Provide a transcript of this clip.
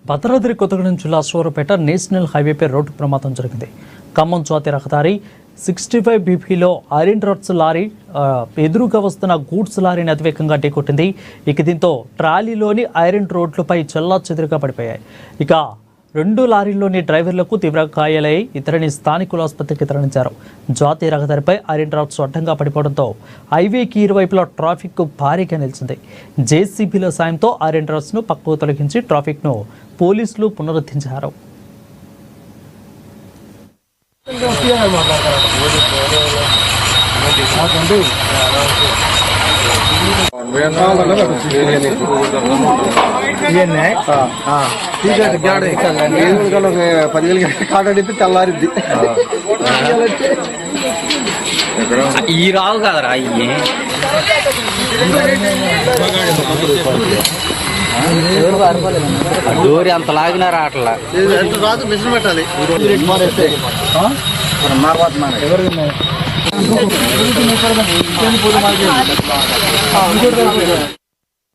భద్రాద్రి కొత్తగూడెం జిల్లా Suryapet national హైవేపై road ప్రమాదం జరిగింది. ఖమ్మం జాతీయ రహదారి 65 బీపీలో ఐరన్ రాడ్స్ లారీ ఎదురుగా వస్తున్న గూడ్స్ లారీని అతివేగంగా ఢీకొట్టింది. ఇక దీంతో ట్రాలీలోని ఐరన్ రోడ్లపై చెల్లాచెదురుగా పడిపోయాయి. ఇక 2 లారీల్లోని డ్రైవర్లకు తీవ్ర గాయాలై ఇతరుని స్థానికుల ఆసుపత్రికి తరలించారు. జాతీయ రహదారిపై ఐరన్ రాడ్స్ అడ్డంగా పడిపోవడంతో హైవేకి ఇరువైపులా ట్రాఫిక్ భారీగా నిలిచింది. జేసీబీల సాయంతో ఐరన్ రాడ్స్ను పక్కకు తొలగించి ట్రాఫిక్ను పోలీసులు పునరుద్ధరించారు. తెల్లారిద్ది ఈ రావు కదరా అయ్యి డోరి అంత లాగినా రావట్లా రాదు. మిషన్ పెట్టాలి.